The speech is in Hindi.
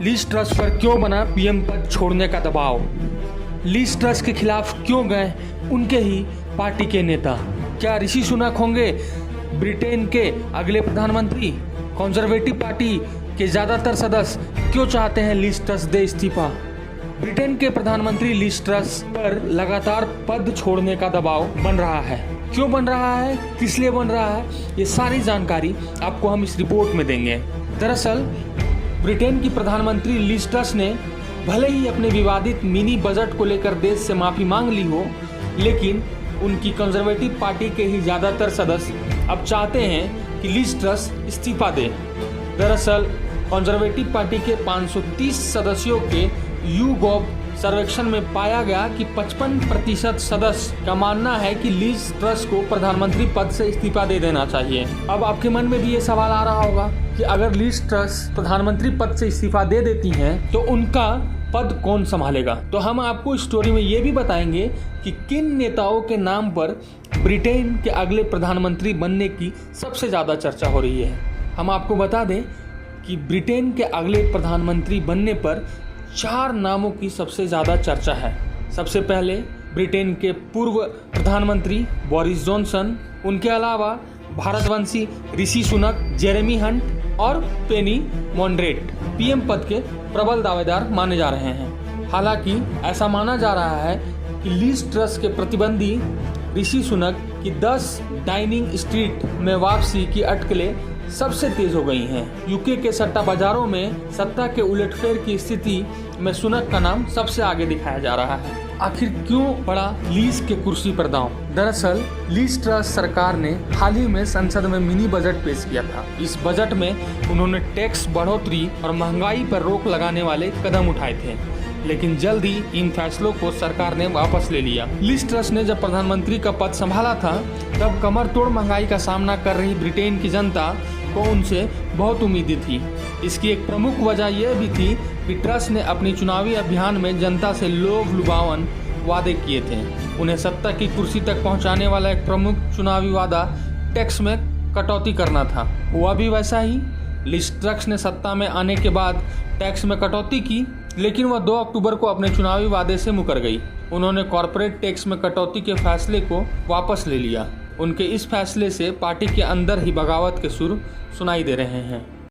लिज ट्रस पर क्यों बना पीएम पद छोड़ने का दबाव? लिज ट्रस के खिलाफ क्यों गए उनके ही पार्टी के नेता? क्या ऋषि सुनक होंगे ब्रिटेन के अगले प्रधानमंत्री? कंजर्वेटिव पार्टी के ज़्यादातर सदस्य क्यों चाहते हैं लिज ट्रस दे इस्तीफा? ब्रिटेन के प्रधानमंत्री लिज ट्रस पर लगातार पद छोड़ने का दबाव बन रहा है। क्यों बन रहा है, किस लिए बन रहा है, ये सारी जानकारी आपको हम इस रिपोर्ट में देंगे। दरअसल ब्रिटेन की प्रधानमंत्री लिज ट्रस ने भले ही अपने विवादित मिनी बजट को लेकर देश से माफ़ी मांग ली हो, लेकिन उनकी कंजर्वेटिव पार्टी के ही ज़्यादातर सदस्य अब चाहते हैं कि लिज ट्रस इस्तीफा दे। दरअसल कंजर्वेटिव पार्टी के 530 सदस्यों के YouGov सर्वेक्षण में पाया गया कि 55% सदस्य का मानना है कि लिज ट्रस को प्रधानमंत्री पद से इस्तीफा दे देना चाहिए। अब आपके मन में भी ये सवाल आ रहा होगा कि अगर लिज ट्रस प्रधानमंत्री पद से इस्तीफा दे देती हैं तो उनका पद कौन संभालेगा? तो हम आपको इस स्टोरी में ये भी बताएंगे कि किन नेताओं के नाम पर ब्रिटेन के अगले प्रधानमंत्री बनने की सबसे ज़्यादा चर्चा हो रही है। हम आपको बता दें कि ब्रिटेन के अगले प्रधानमंत्री बनने पर 4 नामों की सबसे ज़्यादा चर्चा है। सबसे पहले ब्रिटेन के पूर्व प्रधानमंत्री बोरिस जॉनसन, उनके अलावा भारतवंशी ऋषि सुनक, जेरेमी हंट और पेनी मोंड्रेट पीएम पद के प्रबल दावेदार माने जा रहे हैं। हालांकि ऐसा माना जा रहा है कि लिज ट्रस के प्रतिद्वंदी ऋषि सुनक की 10 डाउनिंग स्ट्रीट में वापसी की अटकलें सबसे तेज हो गई हैं। यूके के सट्टा बाजारों में सत्ता के उलटफेर की स्थिति में सुनक का नाम सबसे आगे दिखाया जा रहा है। आखिर क्यों पड़ा लीज के कुर्सी पर दांव? दरअसल लिज ट्रस सरकार ने हाल ही में संसद में मिनी बजट पेश किया था। इस बजट में उन्होंने टैक्स बढ़ोतरी और महंगाई पर रोक लगाने वाले कदम उठाए थे, लेकिन जल्द ही इन फैसलों को सरकार ने वापस ले लिया। लिज ट्रस ने जब प्रधानमंत्री का पद संभाला था तब कमर तोड़ महंगाई का सामना कर रही ब्रिटेन की जनता को उनसे बहुत उम्मीदें थी। इसकी एक प्रमुख वजह यह भी थी कि ट्रस ने अपनी चुनावी अभियान में जनता से लोभ लुभावन वादे किए थे। उन्हें सत्ता की कुर्सी तक पहुंचाने वाला एक प्रमुख चुनावी वादा टैक्स में कटौती करना था। हुआ भी वैसा ही। लिज ट्रस ने सत्ता में आने के बाद टैक्स में कटौती की, लेकिन वह 2 अक्टूबर को अपने चुनावी वादे से मुकर गई। उन्होंने कॉरपोरेट टैक्स में कटौती के फैसले को वापस ले लिया। उनके इस फैसले से पार्टी के अंदर ही बगावत के सुर सुनाई दे रहे हैं।